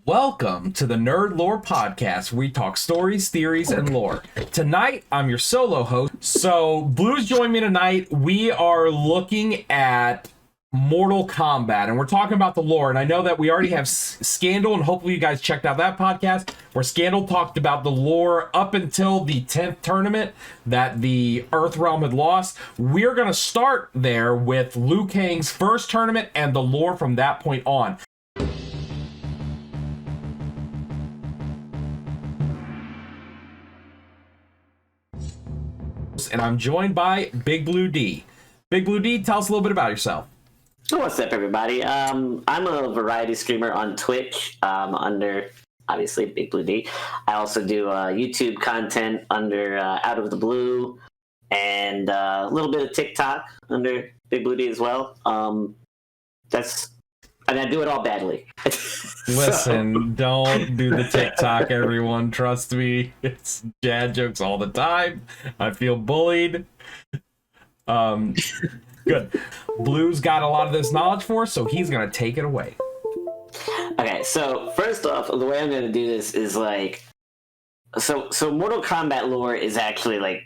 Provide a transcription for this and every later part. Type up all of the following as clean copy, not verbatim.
Welcome to the NerdLore podcast, where we talk stories, theories, and lore. Tonight, I'm your solo host. So, Blue's joined me tonight. We are looking at Mortal Kombat, and we're talking about the lore. And I know that we already have Skandle, and hopefully you guys checked out that podcast, where Skandle talked about the lore up until the 10th tournament that the Earthrealm had lost. We're going to start there with Liu Kang's first tournament and the lore from that point on. And I'm joined by BigBlueD. BigBlueD, tell us a little bit about yourself. What's up, everybody? I'm a variety streamer on Twitch under, obviously, BigBlueD. I also do YouTube content under Out of the Blue and a little bit of TikTok under BigBlueD as well. And I do it all badly. Listen, don't do the TikTok, everyone. Trust me. It's dad jokes all the time. I feel bullied. Good. Blue's got a lot of this knowledge for us, so he's going to take it away. Okay, so first off, the way I'm going to do this is so Mortal Kombat lore is actually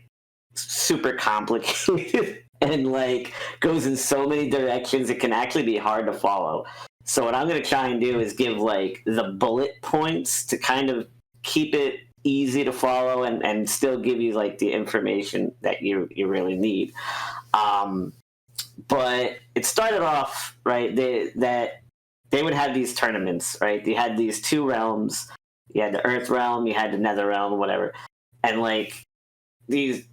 super complicated and goes in so many directions it can actually be hard to follow. So what I'm going to try and do is give the bullet points to kind of keep it easy to follow and still give you the information that you really need. But it started off, right, that they would have these tournaments, right? They had these two realms. You had the Earth realm, you had the Nether realm, whatever. And these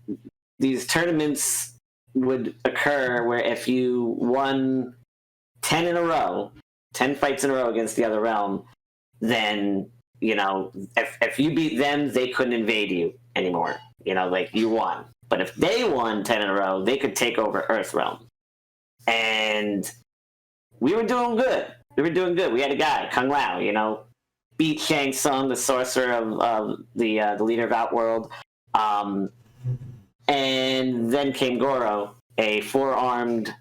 tournaments would occur where if you won 10 in a row, 10 fights in a row against the other realm, then, if you beat them, they couldn't invade you anymore. You won. But if they won 10 in a row, they could take over Earth realm. And we were doing good. We had a guy, Kung Lao, beat Shang Tsung, the sorcerer of the leader of Outworld. And then came Goro, a four-armed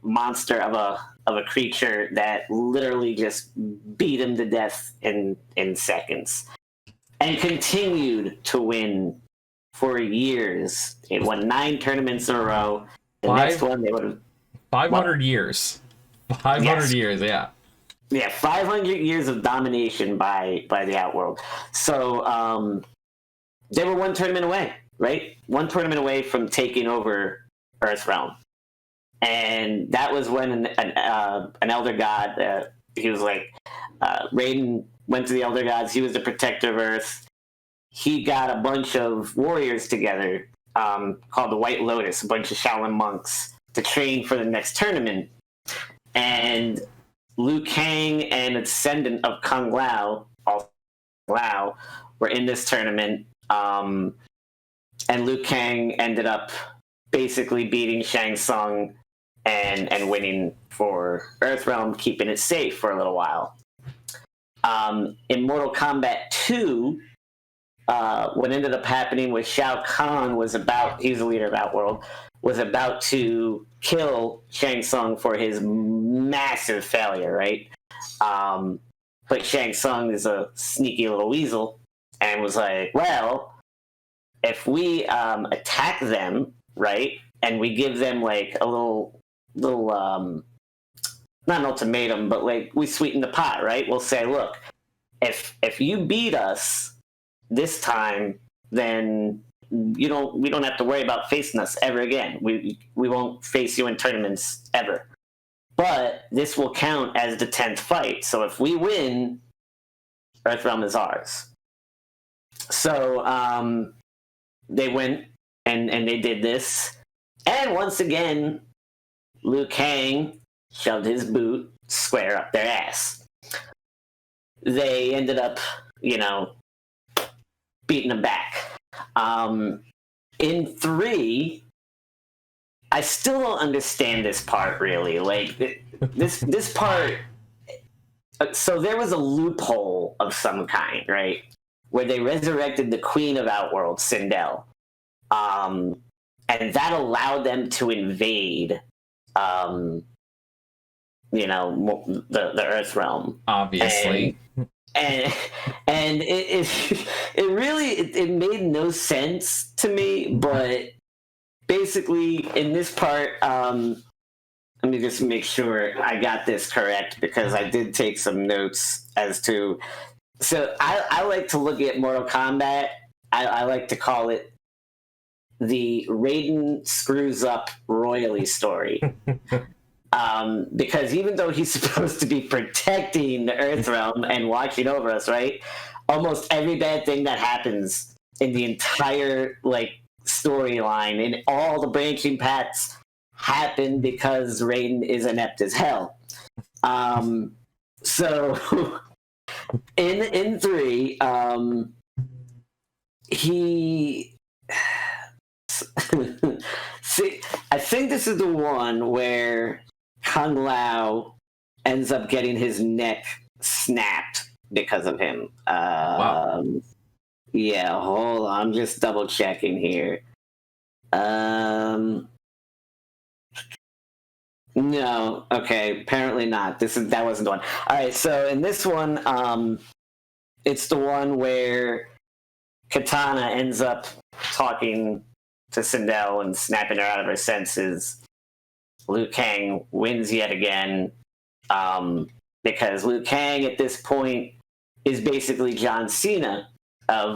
monster of a creature that literally just beat him to death in seconds, and continued to win for years. It won 9 tournaments in a row. The next one they would have 500 years. 500 years, yeah. Yeah, 500 years of domination by the Outworld. So they were one tournament away, right? One tournament away from taking over Earthrealm. And that was when an elder god, he was Raiden went to the elder gods. He was the protector of Earth. He got a bunch of warriors together called the White Lotus, a bunch of Shaolin monks, to train for the next tournament. And Liu Kang and a descendant of Kung Lao, also Lao, were in this tournament. And Liu Kang ended up basically beating Shang Tsung and winning for Earthrealm, keeping it safe for a little while. In Mortal Kombat 2, what ended up happening was Shao Kahn he's the leader of Outworld, was about to kill Shang Tsung for his massive failure, right? But Shang Tsung is a sneaky little weasel and was well, if we attack them, right, and we give them a little not an ultimatum, but we sweeten the pot, right? We'll say, look, if you beat us this time, then we don't have to worry about facing us ever again. We won't face you in tournaments ever. But this will count as the 10th fight. So if we win, Earthrealm is ours. So they went and they did this. And once again, Liu Kang shoved his boot square up their ass. They ended up, beating them back. In 3, I still don't understand this part, really. This part... So there was a loophole of some kind, right? Where they resurrected the Queen of Outworld, Sindel. And that allowed them to invade the Earth realm. Obviously. And it really made no sense to me, but basically in this part, let me just make sure I got this correct, because I did take some notes as to. So I like to look at Mortal Kombat. I like to call it the Raiden screws up royally story. Because even though he's supposed to be protecting the Earth realm and watching over us, right? Almost every bad thing that happens in the entire storyline and all the branching paths happen because Raiden is inept as hell. So in 3, he. See, I think this is the one where Kung Lao ends up getting his neck snapped because of him. Wow. Yeah, hold on. I'm just double checking here. No, okay, apparently not. That wasn't the one. All right, so in this one, it's the one where Katana ends up talking to Sindel and snapping her out of her senses. Liu Kang wins yet again, because Liu Kang at this point is basically John Cena of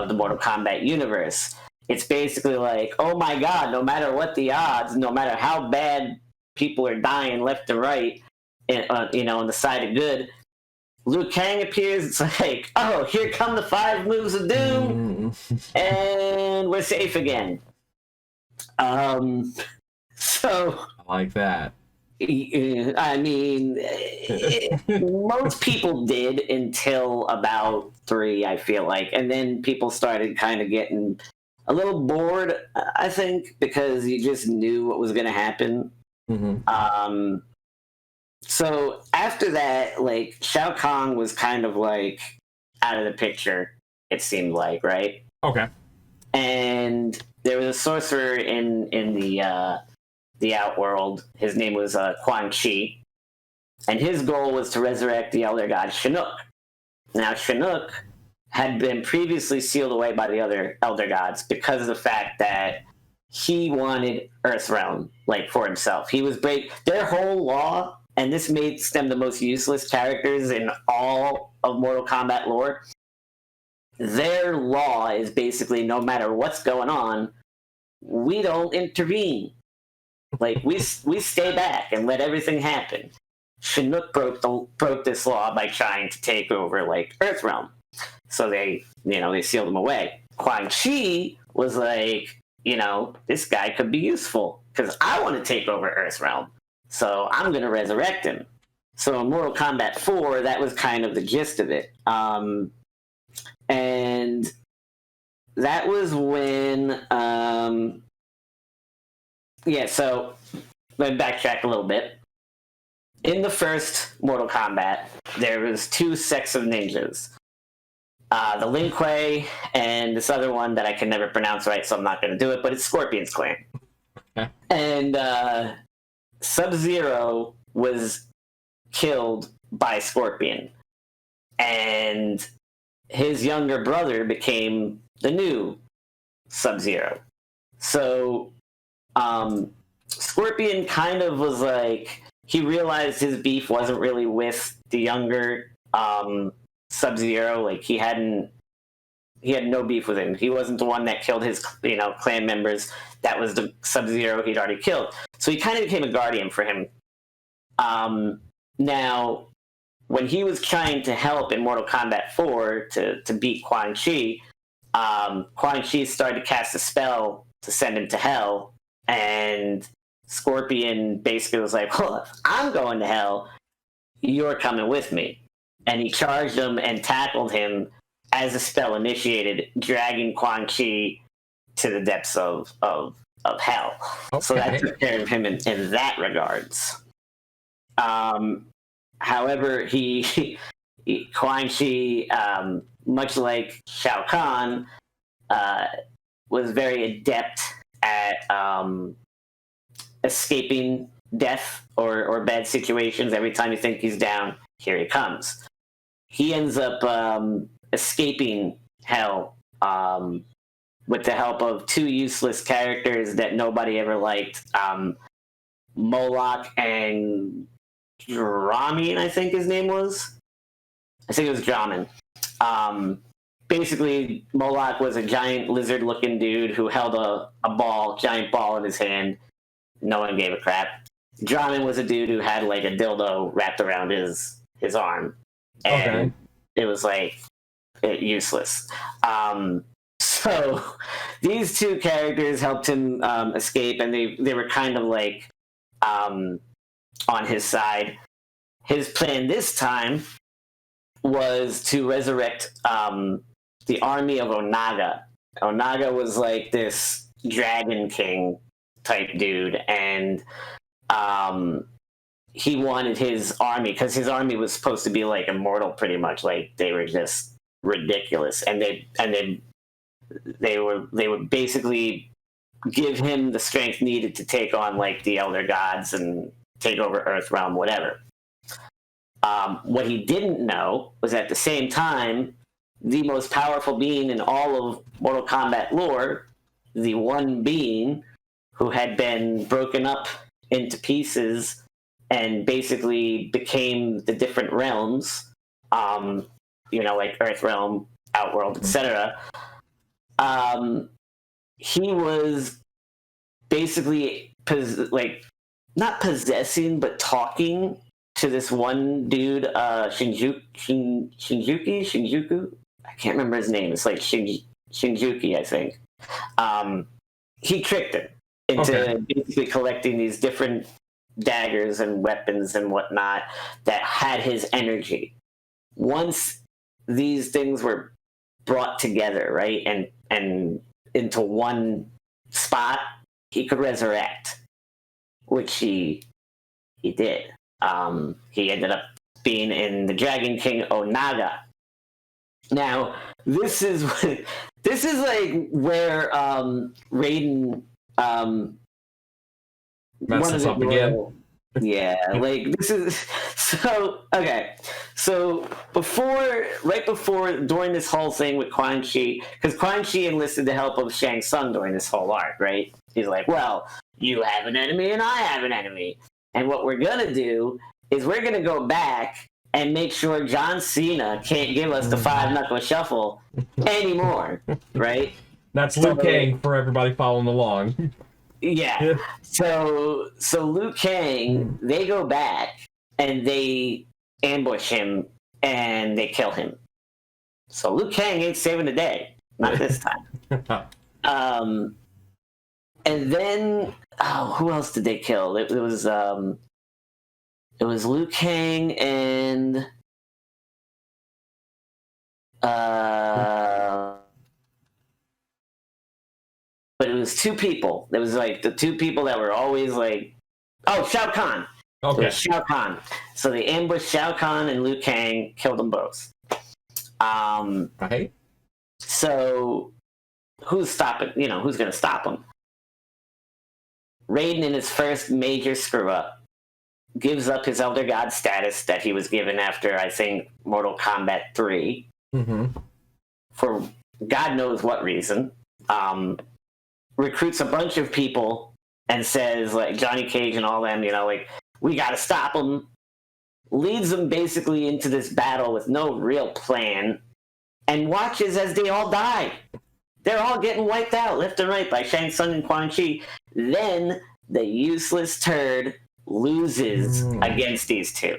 the Mortal Kombat universe. It's basically like, oh my god, no matter what the odds, no matter how bad people are dying left and right, on the side of good, Liu Kang appears. It's like, oh, here come the 5 moves of doom, and we're safe again. So I like that. I mean, most people did until about 3, I feel like, and then people started kind of getting a little bored, I think, because you just knew what was going to happen. Mm-hmm. So after that, Shao Kahn was kind of out of the picture, it seemed like, right? Okay. And there was a sorcerer in the Outworld. His name was Quan Chi, and his goal was to resurrect the Elder God Shinnok. Now, Shinnok had been previously sealed away by the other Elder Gods because of the fact that he wanted Earthrealm for himself. He was their whole law, and this makes them the most useless characters in all of Mortal Kombat lore. Their law is basically, no matter what's going on, we don't intervene. We stay back and let everything happen. Shinnok broke this law by trying to take over Earthrealm, so they sealed him away. Quan Chi was this guy could be useful because I want to take over Earthrealm, so I'm going to resurrect him. So in Mortal Kombat 4, that was kind of the gist of it, and that was when. So let me backtrack a little bit. In the first Mortal Kombat, there was 2 sects of ninjas. The Lin Kuei and this other one that I can never pronounce right, so I'm not going to do it, but it's Scorpion's clan. Okay. And Sub-Zero was killed by Scorpion. And his younger brother became the new Sub-Zero. So Scorpion kind of was he realized his beef wasn't really with the younger Sub-Zero. He had no beef with him. He wasn't the one that killed his clan members. That was the Sub-Zero he'd already killed. So he kind of became a guardian for him. Now, when he was trying to help in Mortal Kombat 4 to beat Quan Chi, Quan Chi started to cast a spell to send him to hell. And Scorpion basically was like, well, if I'm going to hell, you're coming with me. And he charged him and tackled him as the spell initiated, dragging Quan Chi to the depths of hell. Okay. So that took care of him in that regards. However, Quan Chi, much like Shao Kahn, was very adept at escaping death or bad situations. Every time you think he's down, here he comes. He ends up escaping hell with the help of two useless characters that nobody ever liked, Moloch and Dramin, I think his name was. I think it was Dramin. Basically, Moloch was a giant lizard-looking dude who held a giant ball in his hand. No one gave a crap. Dramin was a dude who had like a dildo wrapped around his arm. And it was like useless. So these two characters helped him escape, and they were kind of like on his side. His plan this time was to resurrect the army of Onaga. Onaga was like this dragon king type dude, and he wanted his army, because his army was supposed to be like immortal, pretty much. Like they were just ridiculous, and they would basically give him the strength needed to take on like the elder gods and take over Earthrealm, whatever. What he didn't know was at the same time, the most powerful being in all of Mortal Kombat lore, the one being who had been broken up into pieces and basically became the different realms, like Earthrealm, Outworld, etc. He was basically not possessing, but talking to this one dude, Shinjuku. I can't remember his name. It's like Shinjuki, I think. He tricked him into basically collecting these different daggers and weapons and whatnot that had his energy. Once these things were brought together, right, and into one spot, he could resurrect, which he did. He ended up being in the Dragon King Onaga. Now, this is like where Raiden messes up again. Yeah, like this is so okay. So during this whole thing with Quan Chi, because Quan Chi enlisted the help of Shang Tsung during this whole arc, right? He's like, well, you have an enemy and I have an enemy. And what we're going to do is we're going to go back and make sure John Cena can't give us the five-knuckle shuffle anymore, right? That's Liu Kang for everybody following along. Yeah. So Liu Kang, they go back and they ambush him and they kill him. So Liu Kang ain't saving the day. Not this time. And then, who else did they kill? It was Liu Kang and but it was two people. It was like the two people that were always like, Shao Kahn. Okay. Shao Kahn. So they ambushed Shao Kahn and Liu Kang, killed them both. Right. So who's going to stop them? Raiden, in his first major screw-up, gives up his Elder God status that he was given after, I think, Mortal Kombat 3. Mm-hmm. For God knows what reason. Recruits a bunch of people and says, like, Johnny Cage and all them, we got to stop them. Leads them basically into this battle with no real plan and watches as they all die. They're all getting wiped out left and right by Shang Tsung and Quan Chi. Then the useless turd loses against these two.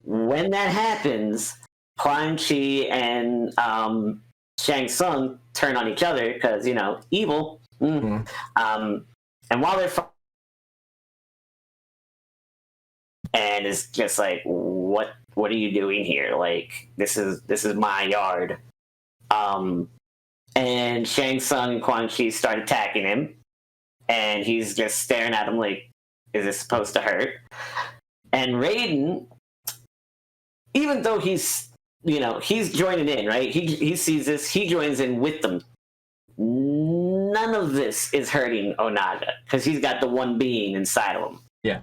When that happens, Quan Chi and Shang Tsung turn on each other because, evil. And while they're and it's just like, what are you doing here? Like, this is my yard. And Shang Tsung and Quan Chi start attacking him, and he's just staring at him like, is this supposed to hurt? And Raiden, even though he's joining in, right? He sees this, he joins in with them. 90% none of this is hurting Onaga because he's got the one being inside of him. Yeah.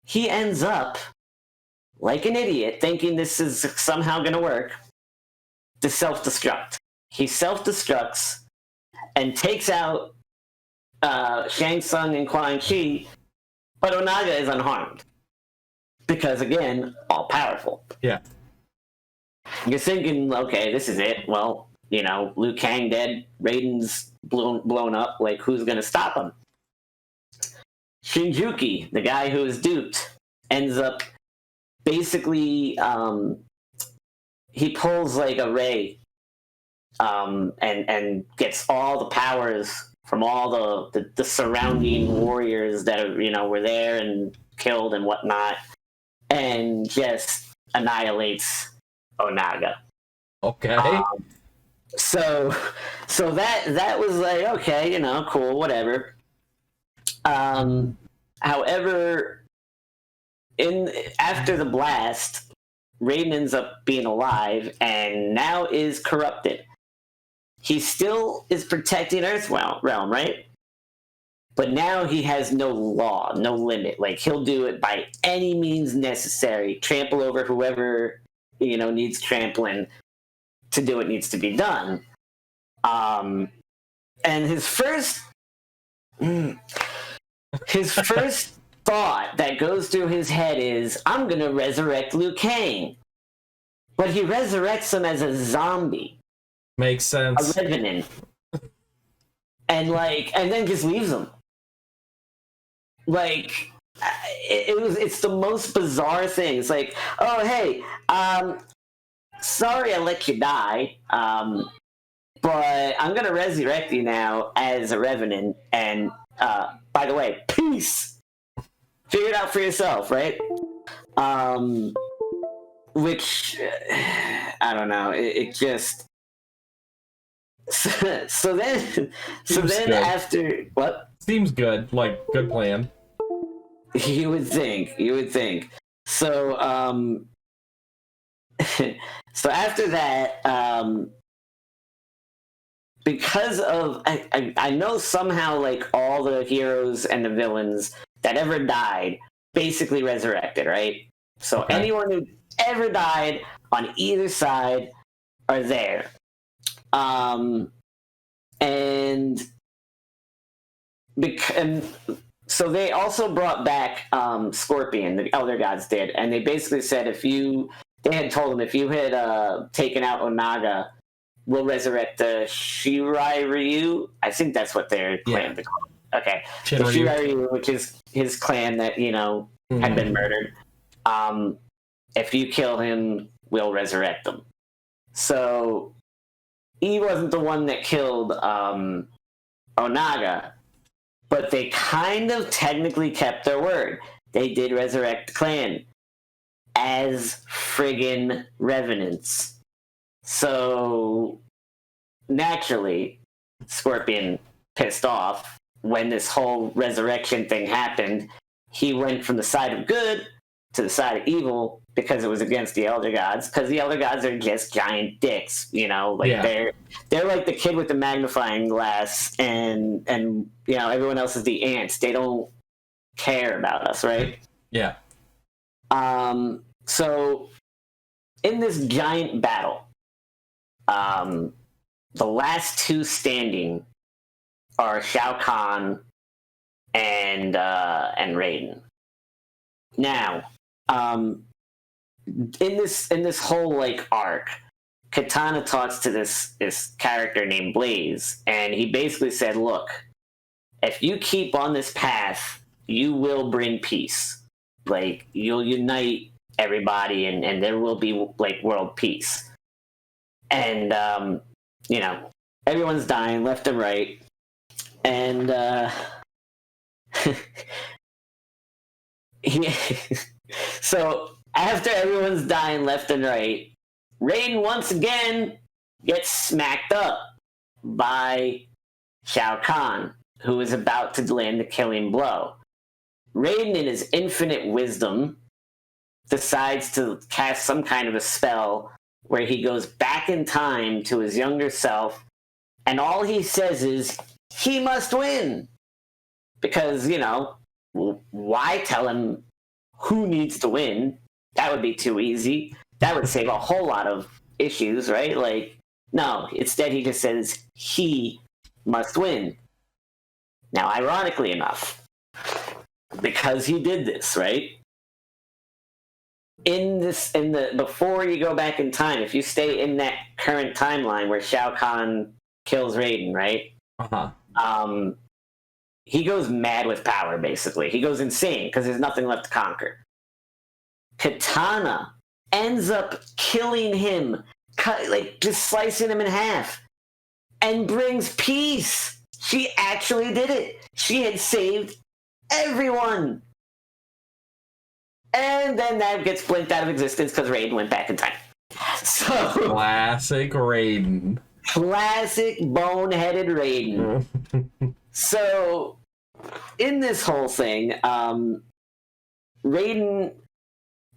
He ends up, like an idiot, thinking this is somehow going to work, to self-destruct. He self-destructs and takes out Shang Tsung and Quan Chi, but Onaga is unharmed. Because, again, all-powerful. Yeah. You're thinking, okay, this is it. Well, Liu Kang dead, Raiden's blown up. Like, who's going to stop him? Shinjuki, the guy who is duped, ends up basically, he pulls like a ray, and gets all the powers from all the surrounding warriors that were there and killed and whatnot, and just annihilates Onaga. Okay. So that was like, okay, cool, whatever. However, after the blast, Raiden ends up being alive and now is corrupted. He still is protecting Earth realm, right? But now he has no law, no limit. Like, he'll do it by any means necessary, trample over whoever needs trampling to do what needs to be done. And his first thought that goes through his head is, I'm gonna resurrect Liu Kang. But he resurrects him as a zombie. Makes sense. A revenant. And then just leaves him. Like, it's the most bizarre thing. It's like, oh, hey, sorry I let you die, but I'm gonna resurrect you now as a revenant, and by the way, peace. Figure it out for yourself, right? Which I don't know. It just so then good. After what? Seems good. Like, good plan. You would think. So so after that, because of I know somehow, like, all the heroes and the villains that ever died basically resurrected, right? So Okay. anyone who ever died on either side are there. And so they also brought back Scorpion, the Elder Gods did, and they basically said they had told him, if you had taken out Onaga, we'll resurrect the Shirai Ryu. I think that's what their clan called. Okay. The Shirai Ryu, which is his clan that, had been murdered. If you kill him, we'll resurrect him. So he wasn't the one that killed Onaga, but they kind of technically kept their word. They did resurrect the clan as friggin' revenants. So naturally, Scorpion, pissed off when this whole resurrection thing happened, he went from the side of good to the side of evil because it was against the Elder Gods, because the Elder Gods are just giant dicks, they're like the kid with the magnifying glass, and everyone else is the ants. They don't care about us, right? Yeah. So in this giant battle, the last two standing are Shao Kahn and Raiden. Now, in this whole arc, Katana talks to this character named Blaze, and he basically said, "Look, if you keep on this path, you will bring peace. Like, you'll unite everybody, and there will be world peace." And everyone's dying left and right, and so after everyone's dying left and right, Raiden once again gets smacked up by Shao Kahn, who is about to land the killing blow. Raiden, in his infinite wisdom, decides to cast some kind of a spell where he goes back in time to his younger self And all he says is, he must win. Because, why tell him who needs to win? That would be too easy. That would save a whole lot of issues, right? Like, no, instead he just says, he must win. Now, ironically enough, because he did this, right? Before you go back in time, if you stay in that current timeline where Shao Kahn kills Raiden, right? He goes mad with power, basically. He goes insane because there's nothing left to conquer. Katana ends up killing him, just slicing him in half, and brings peace. She actually did it. She had saved everyone. And then that gets blinked out of existence because Raiden went back in time. So classic Raiden. Classic boneheaded Raiden. So, in this whole thing, Raiden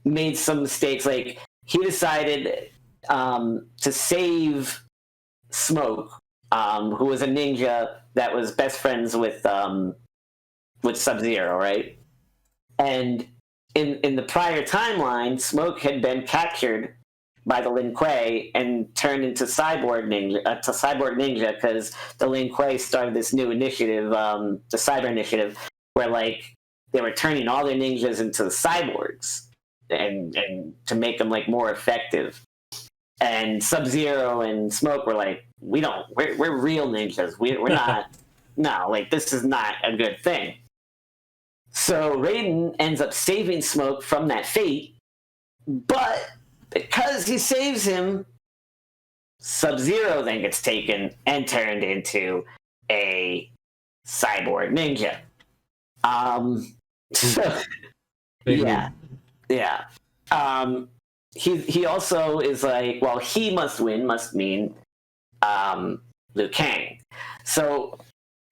made some mistakes. Like, he decided to save Smoke, who was a ninja that was best friends with Sub-Zero, right? And in the prior timeline, Smoke had been captured by the Lin Kuei and turned into Cyborg Ninja, because the Lin Kuei started this new initiative, the Cyber Initiative, where they were turning all their ninjas into cyborgs and to make them more effective. And Sub-Zero and Smoke were like, we're real ninjas. We're not. No, this is not a good thing. So Raiden ends up saving Smoke from that fate, but because he saves him, Sub-Zero then gets taken and turned into a cyborg ninja. Yeah. He also is like, well, he must win must mean Liu Kang. So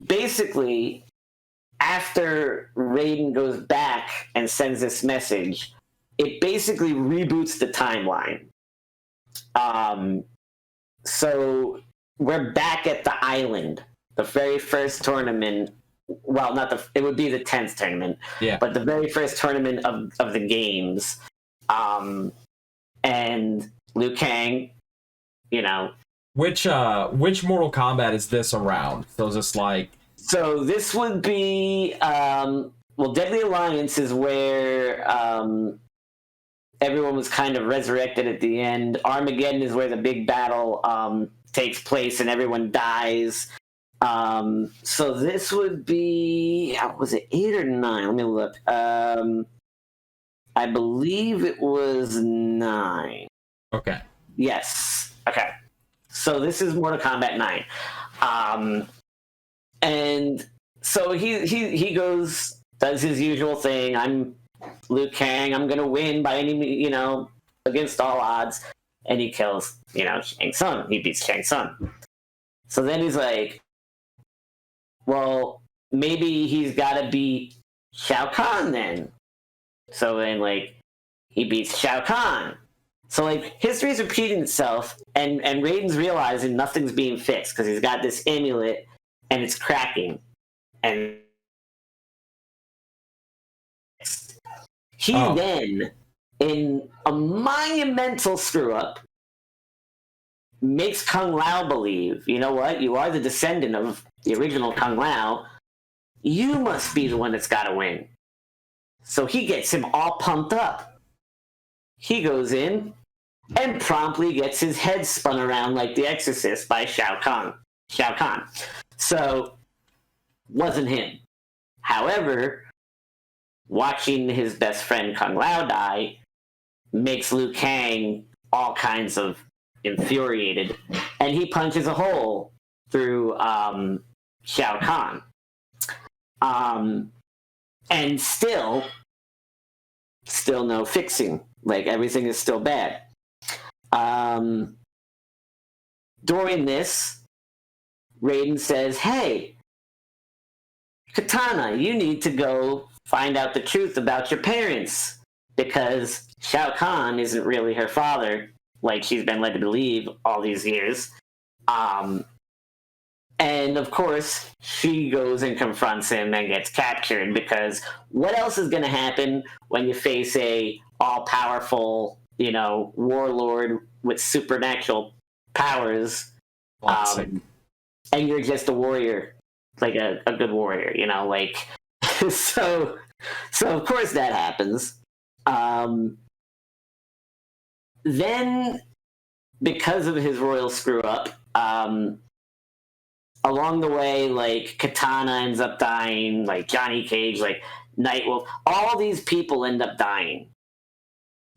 basically, after Raiden goes back and sends this message, it basically reboots the timeline. So we're back at the island, the very first tournament. Well, it would be the 10th tournament, but the very first tournament of the games. And Liu Kang, Which Mortal Kombat is this around? So is this So this would be, Deadly Alliance is where everyone was kind of resurrected at the end. Armageddon is where the big battle takes place and everyone dies. So this would be, was it 8 or 9? Let me look. I believe it was 9. Okay. Yes. Okay. So this is Mortal Kombat 9. And so he goes, does his usual thing. I'm Liu Kang. I'm going to win by any, against all odds. And he kills, Shang Tsung. He beats Shang Tsung. So then he's like, well, maybe he's got to beat Shao Kahn then. So then, he beats Shao Kahn. So, history's repeating itself, and Raiden's realizing nothing's being fixed because he's got this amulet, and it's cracking. And he then, in a monumental screw-up, makes Kung Lao believe, you know what, you are the descendant of the original Kung Lao, you must be the one that's got to win. So he gets him all pumped up. He goes in and promptly gets his head spun around like the Exorcist by Shao Kahn. So, wasn't him. However, watching his best friend Kung Lao die makes Liu Kang all kinds of infuriated, and he punches a hole through Shao Kahn. And still no fixing. Everything is still bad. During this, Raiden says, hey, Katana, you need to go find out the truth about your parents, because Shao Kahn isn't really her father, like she's been led to believe all these years. And of course, she goes and confronts him and gets captured, because what else is going to happen when you face a all-powerful, warlord with supernatural powers, and you're just a warrior, like a good warrior, so of course that happens. Then, because of his royal screw up, along the way, like, Katana ends up dying, like Johnny Cage, like Nightwolf, all these people end up dying.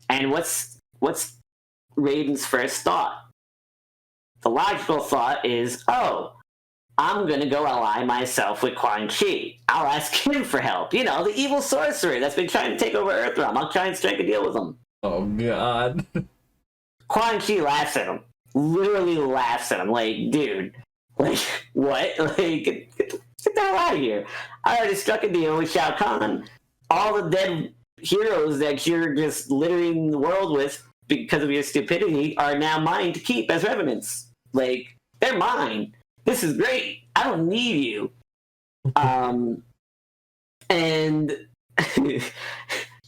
And what's Raiden's first thought? The logical thought is, oh, I'm going to go ally myself with Quan Chi. I'll ask him for help. The evil sorcerer that's been trying to take over Earthrealm. I'll try and strike a deal with him. Oh, God. Quan Chi laughs at him. Literally laughs at him. Like, dude, like, what? Like, get the hell out of here. I already struck a deal with Shao Kahn. All the dead heroes that you're just littering the world with because of your stupidity are now mine to keep as revenants. Like, they're mine. This is great. I don't need you. And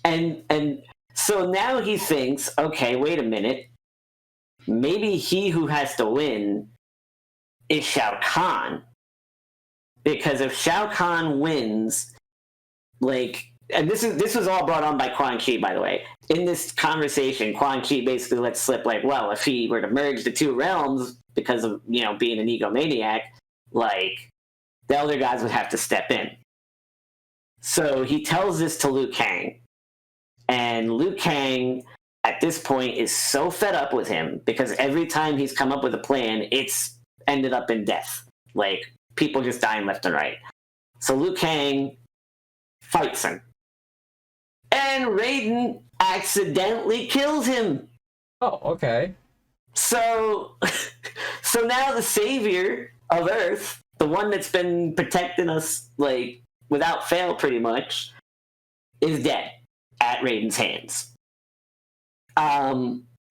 and so now he thinks, okay, wait a minute. Maybe he who has to win is Shao Kahn. Because if Shao Kahn wins, like, and this was all brought on by Quan Chi, by the way. In this conversation, Quan Chi basically lets slip, like, well, if he were to merge the two realms because of, being an egomaniac, like, the Elder Gods would have to step in. So he tells this to Liu Kang. And Liu Kang, at this point, is so fed up with him because every time he's come up with a plan, it's ended up in death. Like, people just dying left and right. So Liu Kang fights him. And Raiden accidentally kills him. Oh, okay. So now the savior of Earth, the one that's been protecting us, like, without fail pretty much, is dead at Raiden's hands.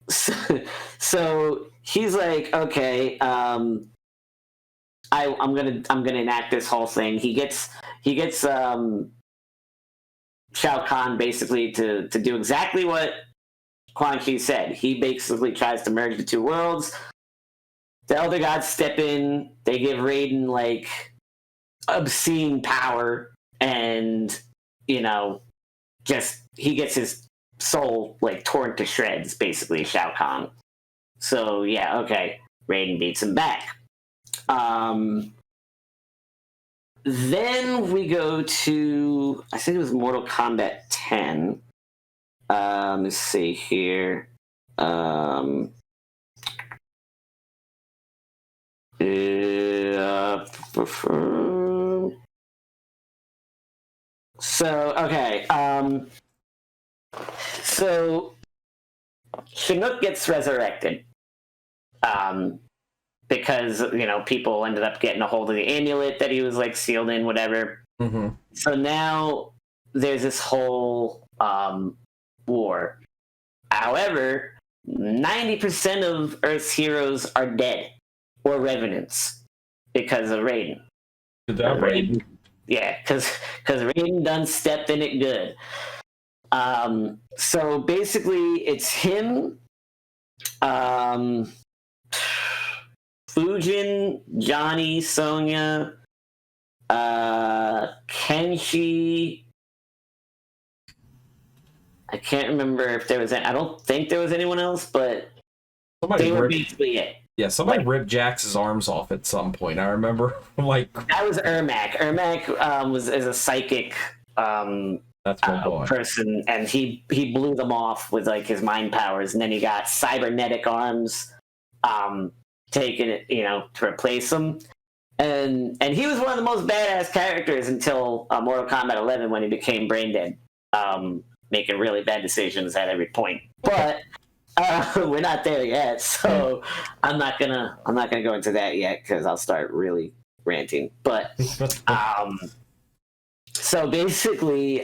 So he's like, okay, I'm gonna enact this whole thing. He gets Shao Kahn basically to do exactly what Quan Chi said. He basically tries to merge the two worlds. The Elder Gods step in. They give Raiden, like, obscene power, and just he gets his soul, like, torn to shreds, basically, Shao Kahn. So yeah, okay, Raiden beats him back. Then we go to, I think it was Mortal Kombat 10. Let's see here. So, okay. So Chinook gets resurrected. Because, people ended up getting a hold of the amulet that he was, like, sealed in, whatever. Mm-hmm. So now there's this whole war. However, 90% of Earth's heroes are dead or revenants because of Raiden. Raiden? Yeah, because Raiden done stepped in it good. So basically, it's him, Fujin, Johnny, Sonya, Kenshi. I can't remember if there was. I don't think there was anyone else, but they were basically it. Yeah, somebody ripped Jax's arms off at some point. I remember, like, that was Ermac. Ermac is a psychic that's my boy. person, and he blew them off with, like, his mind powers, and then he got cybernetic arms taken it, to replace them. And he was one of the most badass characters until Mortal Kombat 11, when he became brain dead, making really bad decisions at every point. But we're not there yet, so I'm not gonna go into that yet because I'll start really ranting. But so basically,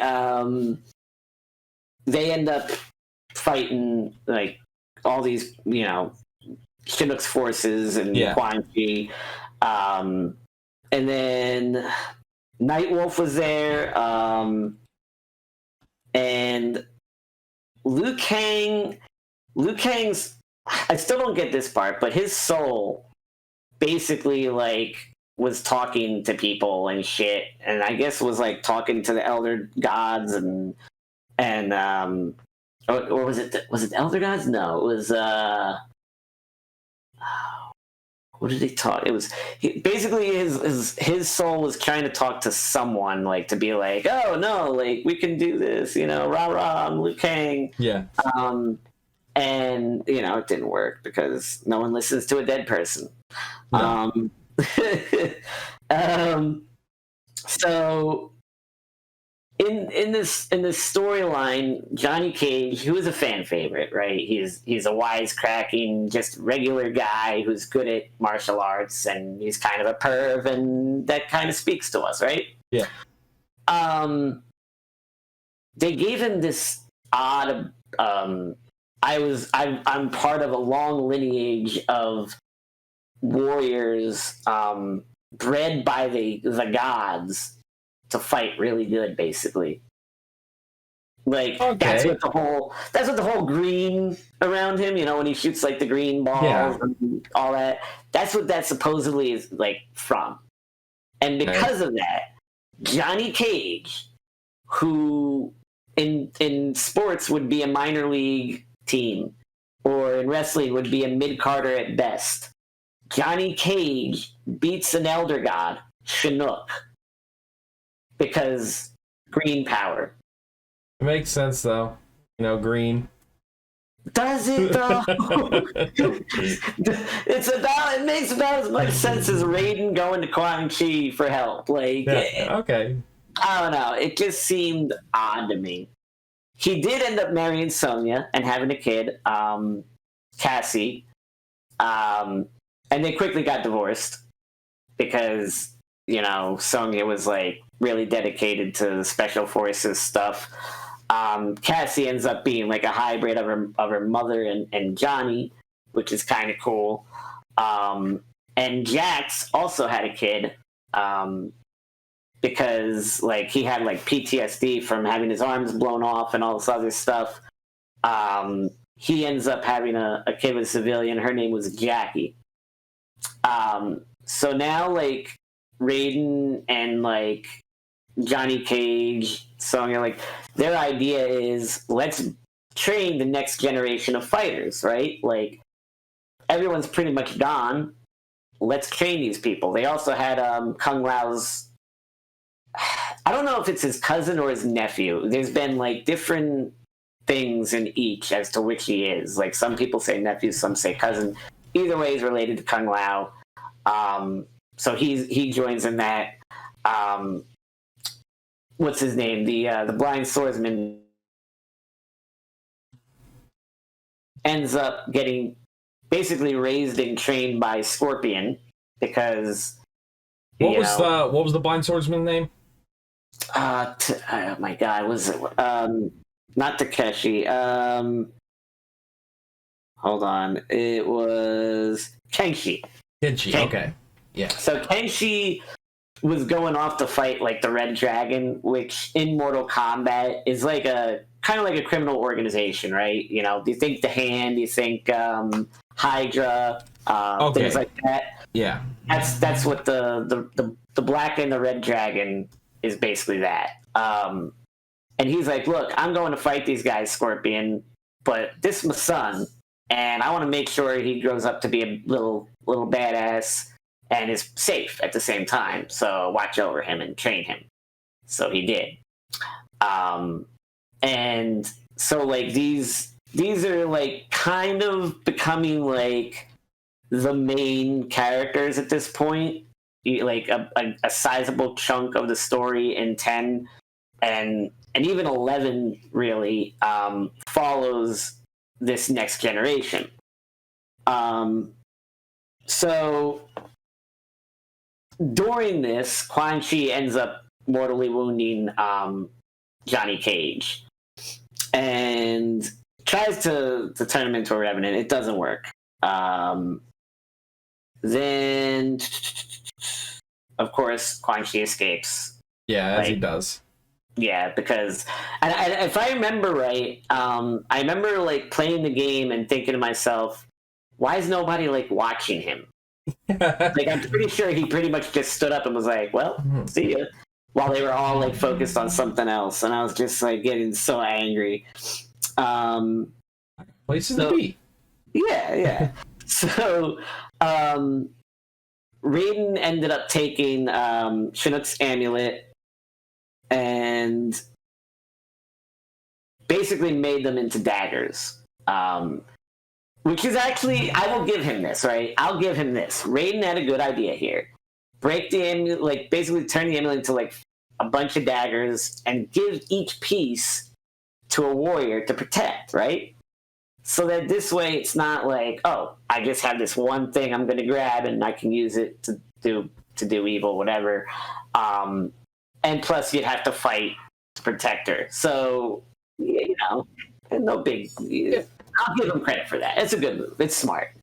they end up fighting, like, all these, Chinook's forces and Quan Chi. and then Nightwolf was there, and Liu Kang. Liu Kang's. I still don't get this part, but his soul basically like was talking to people and shit, and I guess was like talking to the elder gods and or was it the elder gods? No, it was what did he talk? It was basically his soul was trying to talk to someone, like to be like, oh no, like we can do this, rah rah, I'm Liu Kang. Yeah. And it didn't work because no one listens to a dead person. No. So in this storyline, Johnny Cage, who is a fan favorite, right? He's a wisecracking, just regular guy who's good at martial arts, and he's kind of a perv, and that kind of speaks to us, right? Yeah. They gave him this odd. I'm part of a long lineage of warriors bred by the gods to fight really good, basically. Like Okay. that's what the whole green around him, when he shoots like the green balls and all that. That's what that supposedly is like from. And because of that, Johnny Cage, who in sports would be a minor league team, or in wrestling would be a mid-carder at best, Johnny Cage beats an elder god, Chinook, because green power. It makes sense though. Green. Does it though? It makes about as much sense as Raiden going to Quan Chi for help. Like, okay. I don't know. It just seemed odd to me. He did end up marrying Sonya and having a kid, Cassie, and they quickly got divorced because Sonya was like really dedicated to the special forces stuff. Cassie ends up being like a hybrid of her mother and Johnny, which is kind of cool. And Jax also had a kid. Because like he had like PTSD from having his arms blown off and all this other stuff. He ends up having a kid with a civilian. Her name was Jackie. So now like Raiden and like Johnny Cage, Sonya, like their idea is let's train the next generation of fighters, right? Like everyone's pretty much gone. Let's train these people. They also had Kung Lao's, I don't know if it's his cousin or his nephew. There's been like different things in each as to which he is. Like some people say nephew, some say cousin. Either way, he's related to Kung Lao. So he joins in that. What's his name? The blind swordsman ends up getting basically raised and trained by Scorpion because what was the blind swordsman's name? Oh my God, was it not Takeshi? Hold on, it was Kenshi. Okay, yeah. So Kenshi was going off to fight like the Red Dragon, which in Mortal Kombat is like a kind of like a criminal organization, right? You think the Hand, you think Hydra, things like that. Yeah, that's what the Black and the Red Dragon is basically that. And he's like, look, I'm going to fight these guys, Scorpion, but this is my son, and I want to make sure he grows up to be a little badass and is safe at the same time. So watch over him and train him. So he did. And so like these are like kind of becoming like the main characters at this point. Like a sizable chunk of the story in 10 and even 11 really follows this next generation. So during this, Quan Chi ends up mortally wounding Johnny Cage and tries to turn him into a revenant. It doesn't work. Then of course, Quan Chi escapes. Yeah, as he does. Yeah, because and if I remember right, I remember like playing the game and thinking to myself, why is nobody like watching him? Like I'm pretty sure he pretty much just stood up and was like, well, see ya, while they were all like focused on something else, and I was just like getting so angry. Places to be. Yeah. So Raiden ended up taking Chinook's amulet and basically made them into daggers. Which is actually, I will give him this, right? I'll give him this. Raiden had a good idea here. Break the amulet, like basically turn the amulet into like a bunch of daggers and give each piece to a warrior to protect, right? So that this way it's not like, oh, I just have this one thing I'm going to grab and I can use it to do evil, whatever. And plus you'd have to fight to protect her. So, you know, no big... I'll give him credit for that. It's a good move. It's smart.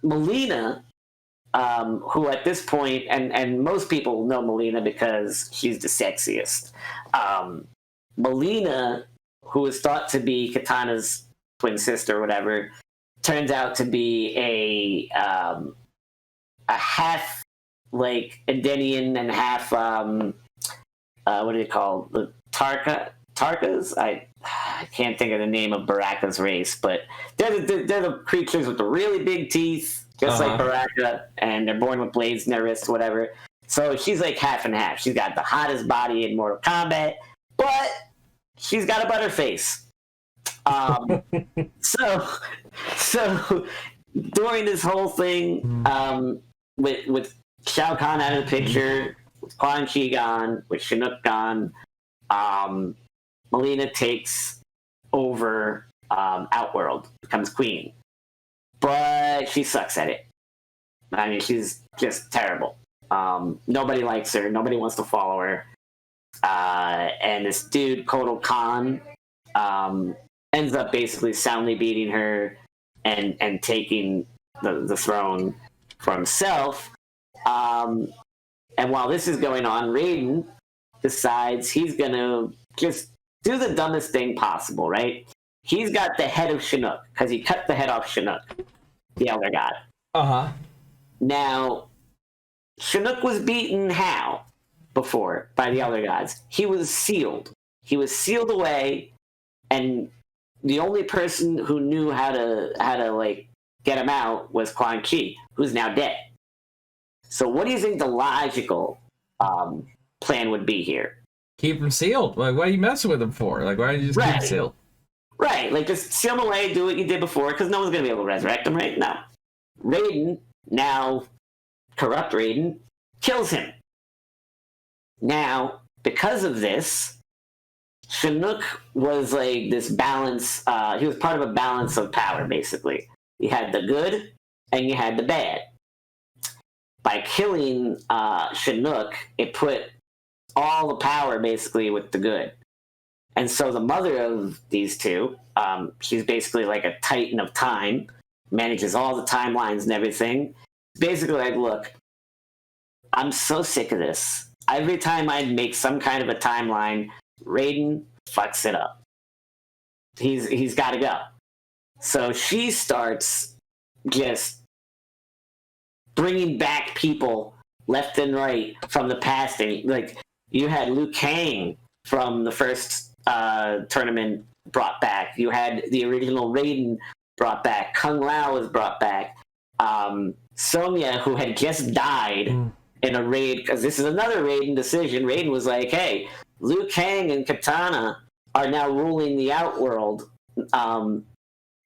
Melina, who at this point, and most people know Melina because she's the sexiest. Melina, who is thought to be Katana's twin sister or whatever, turns out to be a half like Edenian and half what do they call the Tarkas? I can't think of the name of Baraka's race, but they're the creatures with the really big teeth, just like Baraka, and they're born with blades in their wrists, whatever. So she's like half and half. She's got the hottest body in Mortal Kombat, but she's got a butterface. So during this whole thing, with Shao Kahn out of the picture, with Quan Chi gone, with Chinook gone, Melina takes over Outworld, becomes queen. But she sucks at it. I mean, she's just terrible. Nobody likes her. Nobody wants to follow her. And this dude, Kotal Khan, ends up basically soundly beating her and taking the throne for himself. And while this is going on, Raiden decides he's going to just do the dumbest thing possible, right? He's got the head of Chinook, because he cut the head off Chinook, the Elder God. Uh-huh. Now, Chinook was beaten how before by the Elder Gods? He was sealed. He was sealed away, and the only person who knew how to like get him out was Quan Chi, who's now dead. So what do you think the logical plan would be here? Keep him sealed. Like, what are you messing with him for? Like, why don't you just keep him sealed? Right, like just seal him away, do what you did before, because no one's going to be able to resurrect him, right? No. Raiden, now corrupt Raiden, kills him. Now, because of this, Chinook was like this balance, he was part of a balance of power, basically. You had the good, and you had the bad. By killing Chinook, it put all the power, basically, with the good. And so the mother of these two, she's basically like a titan of time, manages all the timelines and everything. Basically like, look, I'm so sick of this. Every time I make some kind of a timeline, Raiden fucks it up. He's got to go. So she starts just bringing back people left and right from the past. And, like, you had Liu Kang from the first tournament brought back. You had the original Raiden brought back. Kung Lao was brought back. Sonya, who had just died in a raid, because this is another Raiden decision. Raiden was like, hey, Liu Kang and Katana are now ruling the Outworld. The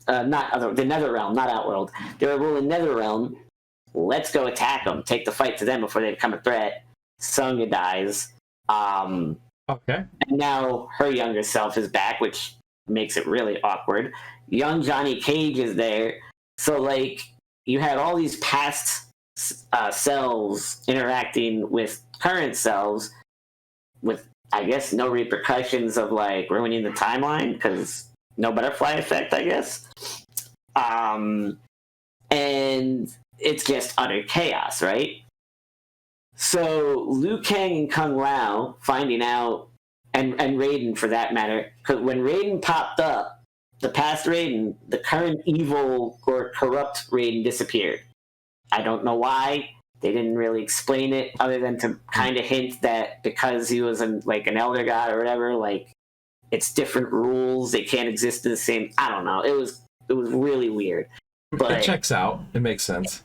Netherrealm, not Outworld. They were ruling Netherrealm. Let's go attack them. Take the fight to them before they become a threat. Sonya dies. Okay. And now her younger self is back, which makes it really awkward. Young Johnny Cage is there. So, like, you had all these past selves interacting with current selves with, I guess, no repercussions of, like, ruining the timeline, because no butterfly effect, I guess. And it's just utter chaos, right? So Liu Kang and Kung Lao finding out, and Raiden for that matter, because when Raiden popped up, the past Raiden, the current evil or corrupt Raiden disappeared. I don't know why. They didn't really explain it other than to kind of hint that because he was an elder god or whatever, like it's different rules. They can't exist in the same. I don't know. It was really weird. But it checks out. It makes sense.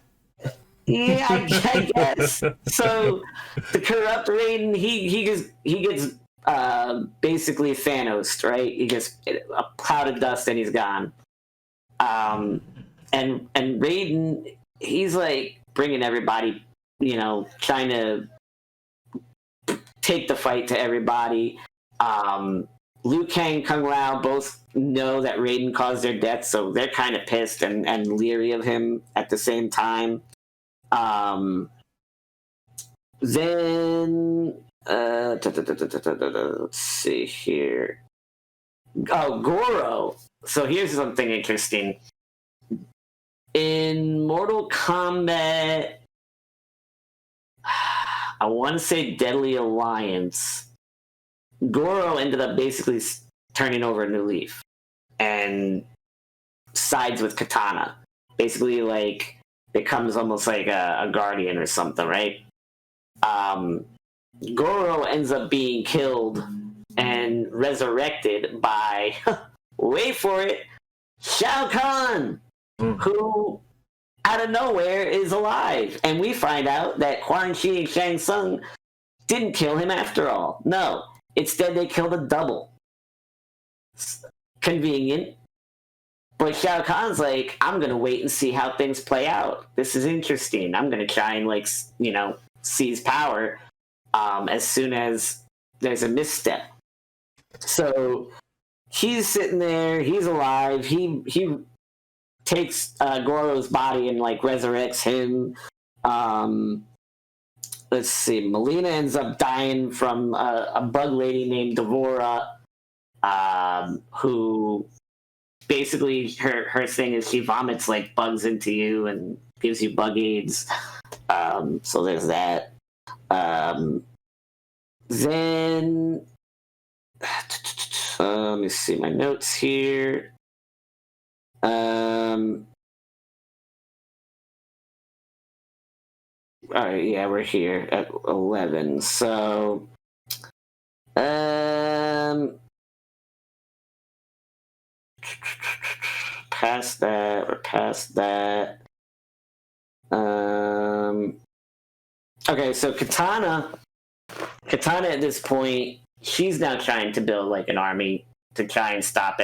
Yeah, I guess. So the corrupt Raiden, he gets basically Thanos, right? He gets a cloud of dust and he's gone. And Raiden, he's like bringing everybody, trying to take the fight to everybody. Liu Kang, Kung Lao both know that Raiden caused their death, so they're kind of pissed and leery of him at the same time. Then let's see here. Oh, Goro. So here's something interesting. In Mortal Kombat, I want to say Deadly Alliance, Goro ended up basically turning over a new leaf and sides with Katana. Basically, like, becomes almost like a guardian or something, right? Goro ends up being killed and resurrected by, wait for it, Shao Kahn, who out of nowhere is alive. And we find out that Quan Chi and Shang Tsung didn't kill him after all. No. Instead, they killed a double. Convenient. But Shao Kahn's like, I'm going to wait and see how things play out. This is interesting. I'm going to try and, seize power as soon as there's a misstep. So he's sitting there. He's alive. He takes Goro's body and, resurrects him. Let's see. Melina ends up dying from a bug lady named Devora, who basically her thing is she vomits bugs into you and gives you bug AIDS. So there's that. Then let me see my notes here. All right, yeah, we're here at 11. So, past that. We're past that. Okay, so Katana at this point, she's now trying to build an army to try and stop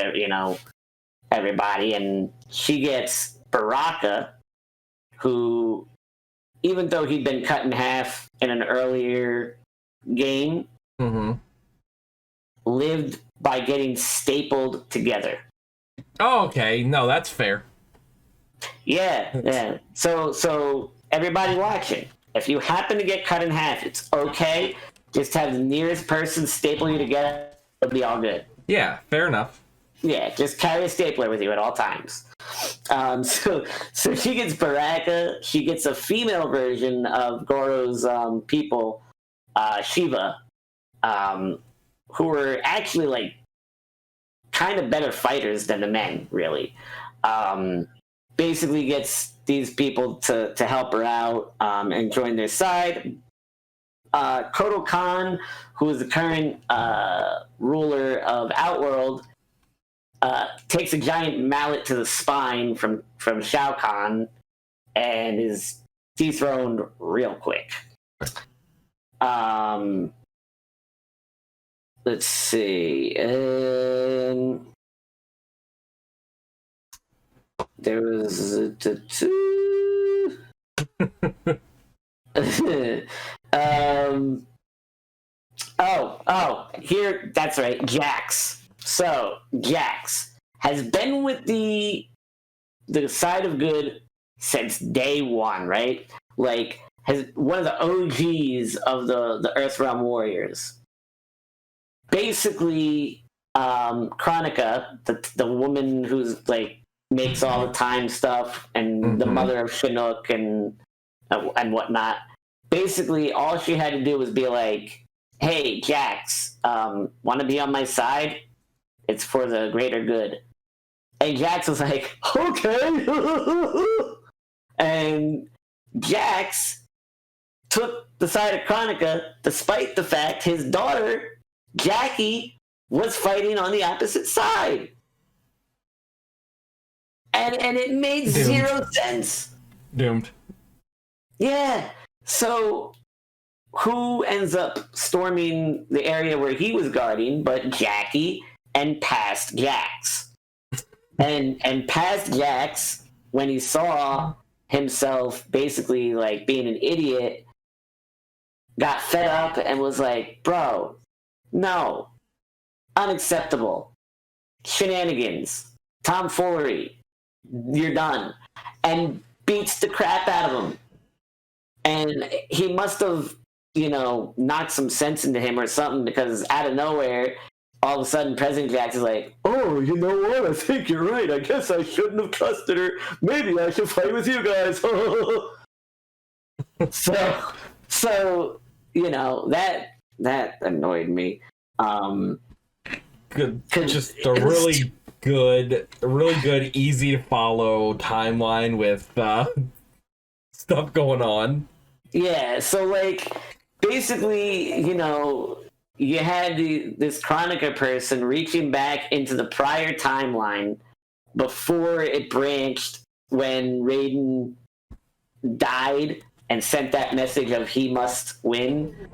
everybody, and she gets Baraka, who, even though he'd been cut in half in an earlier game, lived by getting stapled together. Oh, okay. No, that's fair. Yeah. So everybody watching, if you happen to get cut in half, it's okay. Just have the nearest person staple you together. It'll be all good. Yeah, fair enough. Yeah, just carry a stapler with you at all times. So she gets Baraka. She gets a female version of Goro's people, Shiva, who were actually kind of better fighters than the men, really. Basically gets these people to help her out and join their side. Kotal Khan, who is the current ruler of Outworld, takes a giant mallet to the spine from Shao Kahn and is dethroned real quick. Let's see. There was here, that's right, Jax. So Jax has been with the side of good since day one, right? Has one of the OGs of the Earthrealm Warriors. Basically, Chronica, the woman who's makes all the time stuff, and the mother of Chinook and whatnot. Basically, all she had to do was be like, "Hey, Jax, want to be on my side? It's for the greater good." And Jax was like, "Okay." And Jax took the side of Chronica, despite the fact his daughter, Jackie, was fighting on the opposite side. And it made zero sense. Doomed. Yeah. So who ends up storming the area where he was guarding but Jackie and past Jax? And past Jax, when he saw himself basically like being an idiot, got fed up and was like, "Bro, no. Unacceptable. Shenanigans. Tomfoolery. You're done." And beats the crap out of him. And he must have, knocked some sense into him or something, because out of nowhere, all of a sudden, President Jax is like, "Oh, you know what? I think you're right. I guess I shouldn't have trusted her. Maybe I should fight with you guys." So that annoyed me. Good, just a really good, easy to follow timeline with stuff going on. Yeah, so like basically, you had this Chronica person reaching back into the prior timeline before it branched when Raiden died and sent that message of he must win.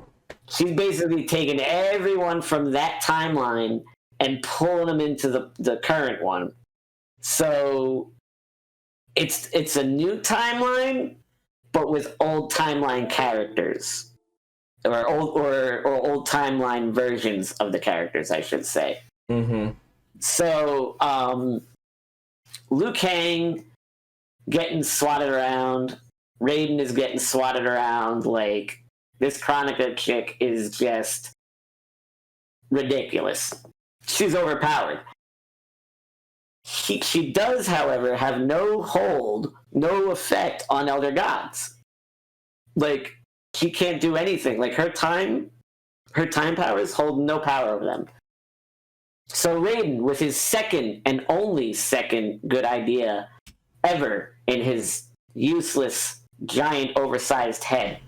She's basically taken everyone from that timeline and pulling them into the current one. So it's a new timeline, but with old timeline characters, or old timeline versions of the characters, I should say. Mm-hmm. So Liu Kang getting swatted around, Raiden is getting swatted around. Like, this Chronica chick is just ridiculous. She's overpowered. She does, however, have no effect on Elder Gods. Like, she can't do anything. Like, her time powers hold no power over them. So Raiden, with his second and only second good idea ever in his useless, giant, oversized head,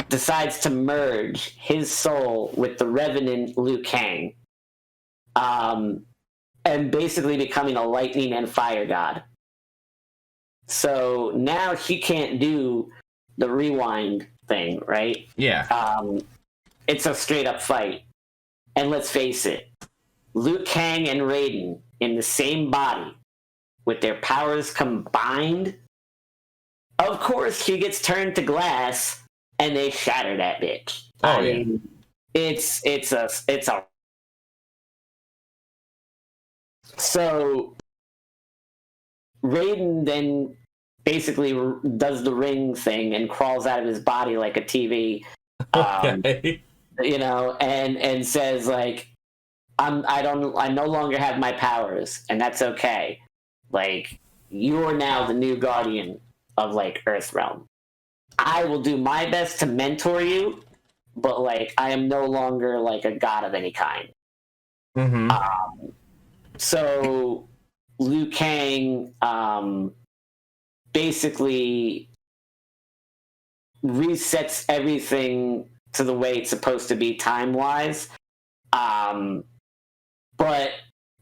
decides to merge his soul with the Revenant Liu Kang, and basically becoming a lightning and fire god. So now she can't do the rewind thing, right? Yeah. It's a straight up fight. And let's face it, Liu Kang and Raiden in the same body, with their powers combined, of course she gets turned to glass and they shatter that bitch. I mean, it's a so Raiden then basically does the ring thing and crawls out of his body like a TV. Okay. And says like, I no longer have my powers, and that's okay. Like, you're now the new guardian of like Earthrealm. I will do my best to mentor you, but like, I am no longer like a god of any kind. Mm-hmm. So Liu Kang basically resets everything to the way it's supposed to be time-wise, but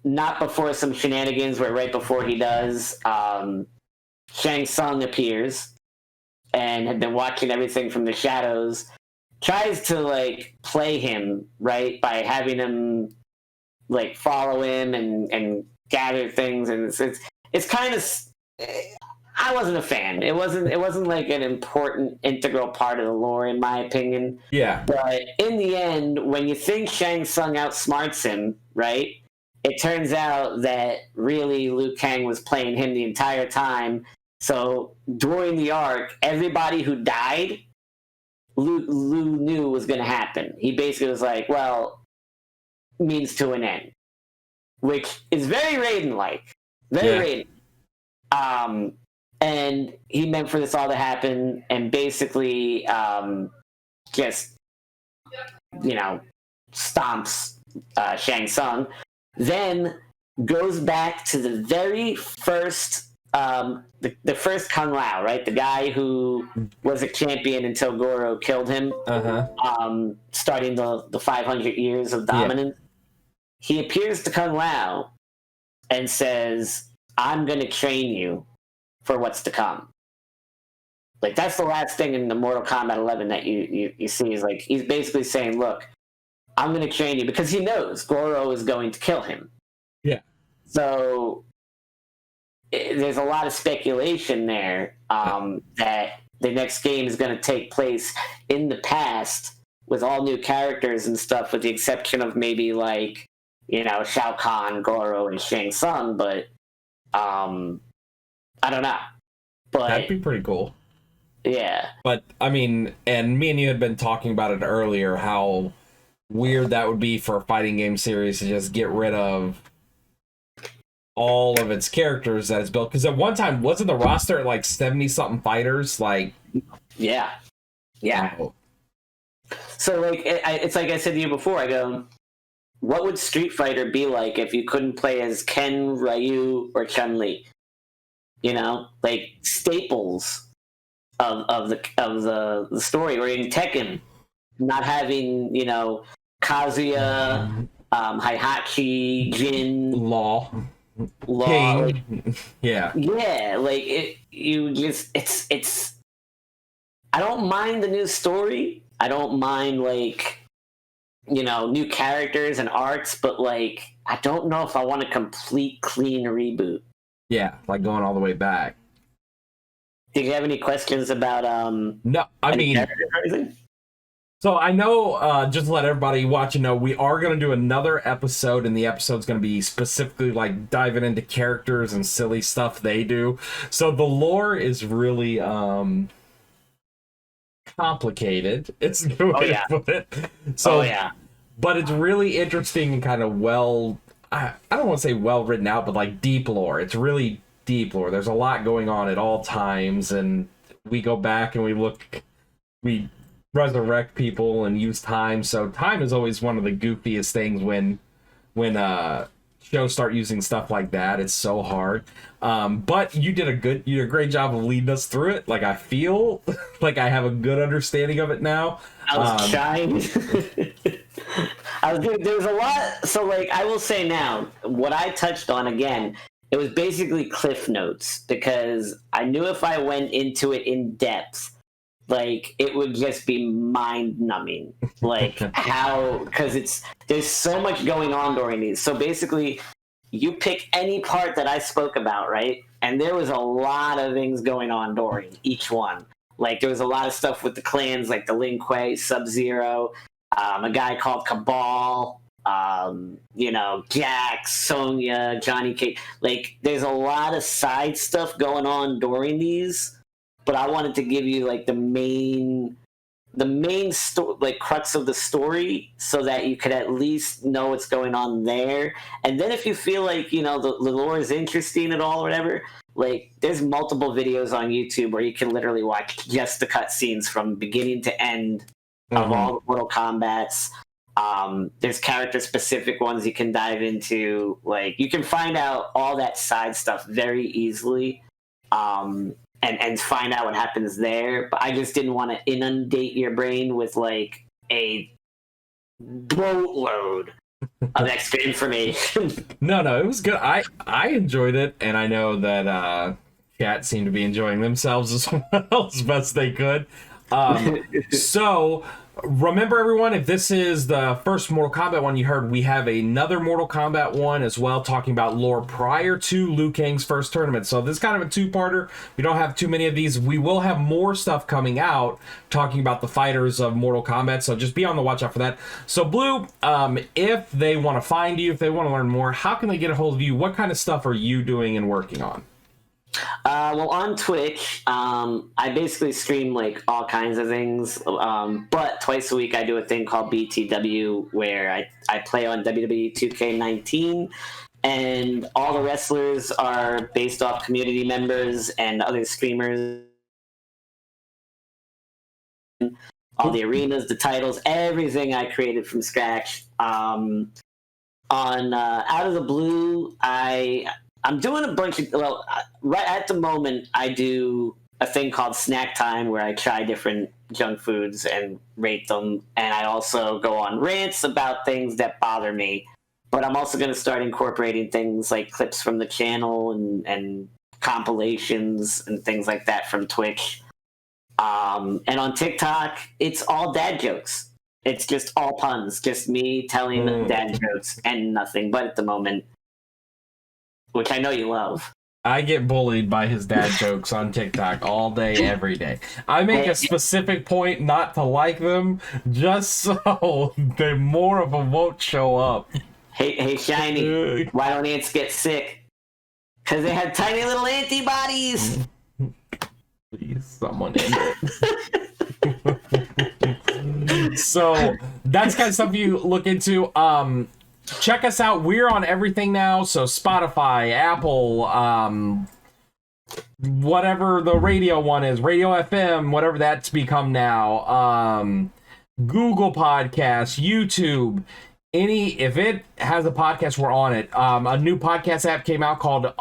not before some shenanigans where right before he does, Shang Tsung appears and had been watching everything from the shadows, tries to like play him, right, by having him like follow him and gather things, and it's kind of, I wasn't a fan. It wasn't like an important integral part of the lore, in my opinion. Yeah. But in the end, when you think Shang Tsung outsmarts him, right, it turns out that really Liu Kang was playing him the entire time. So during the arc, everybody who died, Liu knew was going to happen. He basically was like, well, means to an end. which is very Raiden-like. Very Raiden. And he meant for this all to happen, and basically just, stomps Shang Tsung. Then goes back to the very first, the first Kung Lao, right? The guy who was a champion until Goro killed him, starting the 500 years of dominance. He appears to Kung Lao and says, I'm going to train you for what's to come. Like, that's the last thing in the Mortal Kombat 11 that you see is, like, he's basically saying, look, I'm going to train you, because he knows Goro is going to kill him. Yeah. So there's a lot of speculation there that the next game is going to take place in the past with all new characters and stuff, with the exception of maybe, like, Shao Kahn, Goro, and Shang Tsung, but I don't know. But that'd be pretty cool. Yeah. But, I mean, and me and you had been talking about it earlier, how weird that would be for a fighting game series to just get rid of all of its characters that it's built. Because at one time, wasn't the roster like 70-something fighters? Like, yeah. Oh. So, like, it's like I said to you before, I go, what would Street Fighter be like if you couldn't play as Ken, Ryu, or Chun-Li? Like staples of the story. Or in Tekken, not having Kazuya, Heihachi, Jin, Law, King. Like, yeah, like it's. I don't mind the new story. I don't mind new characters and arcs, but like I don't know if I want a complete clean reboot. Yeah, like going all the way back. Did you have any questions about No, I mean, so I know, just to let everybody watching know, we are going to do another episode, and the episode's going to be specifically like diving into characters and silly stuff they do. So the lore is really complicated. It's a good way to put it. So, but it's really interesting and kind of I don't want to say well written out, but like deep lore. It's really deep lore. There's a lot going on at all times, and we go back and we resurrect people and use time. So time is always one of the goofiest things when shows start using stuff like that. It's so hard. But you did a great job of leading us through it. Like, I feel like I have a good understanding of it now. I was trying. There was a lot. So, like, I will say now, what I touched on again, it was basically Cliff Notes, because I knew if I went into it in depth, like, it would just be mind-numbing. Like, because there's so much going on during these. So basically, you pick any part that I spoke about, right? And there was a lot of things going on during each one. Like, there was a lot of stuff with the clans, like the Lin Kuei, Sub-Zero, a guy called Cabal, Jax, Sonya, Johnny Cage. Like, there's a lot of side stuff going on during these, but I wanted to give you like the main crux of the story, so that you could at least know what's going on there. And then if you feel like the lore is interesting at all or whatever, like, there's multiple videos on YouTube where you can literally watch just the cutscenes from beginning to end of all the Mortal Kombats. There's character specific ones you can dive into. Like, you can find out all that side stuff very easily. And find out what happens there. But I just didn't want to inundate your brain with like a boatload of extra information. No, it was good. I enjoyed it, and I know that chat seemed to be enjoying themselves as well as best they could. So remember, everyone, if this is the first Mortal Kombat one you heard, we have another Mortal Kombat one as well, talking about lore prior to Liu Kang's first tournament. So this is kind of a two-parter. We don't have too many of these. We will have more stuff coming out talking about the fighters of Mortal Kombat, so just be on the watch out for that. So Blue, if they want to find you, if they want to learn more, how can they get a hold of you? What kind of stuff are you doing and working on? Well, on Twitch, I basically stream like all kinds of things, but twice a week I do a thing called BTW, where I play on WWE 2K19, and all the wrestlers are based off community members and other streamers. All the arenas, the titles, everything I created from scratch. On Out of the Blue, I'm doing a bunch of, right at the moment, I do a thing called Snack Time where I try different junk foods and rate them, and I also go on rants about things that bother me. But I'm also going to start incorporating things like clips from the channel and compilations and things like that from Twitch. And on TikTok, it's all dad jokes. It's just all puns, just me telling dad jokes and nothing but at the moment, which I know you love. I get bullied by his dad jokes on TikTok all day, every day. I make a specific point not to like them just so they more of them won't show up. Hey, Shiny, why don't ants get sick? Because they have tiny little antibodies. Please, someone end it. So that's kind of stuff you look into. Check us out. We're on everything now. So Spotify, Apple, whatever the radio one is, Radio FM, whatever that's become now. Google Podcasts, YouTube. If it has a podcast, we're on it. A new podcast app came out called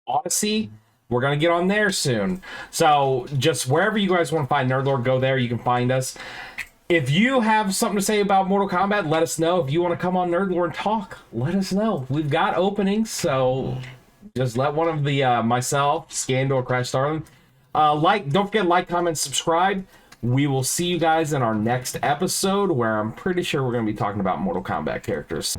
Odyssey. We're going to get on there soon. So just wherever you guys want to find NerdLore, go there. You can find us. If you have something to say about Mortal Kombat, let us know. If you want to come on NerdLore and talk, let us know. We've got openings, so just let one of the myself, Skandle, or Crash Starling. Don't forget to like, comment, subscribe. We will see you guys in our next episode, where I'm pretty sure we're going to be talking about Mortal Kombat characters.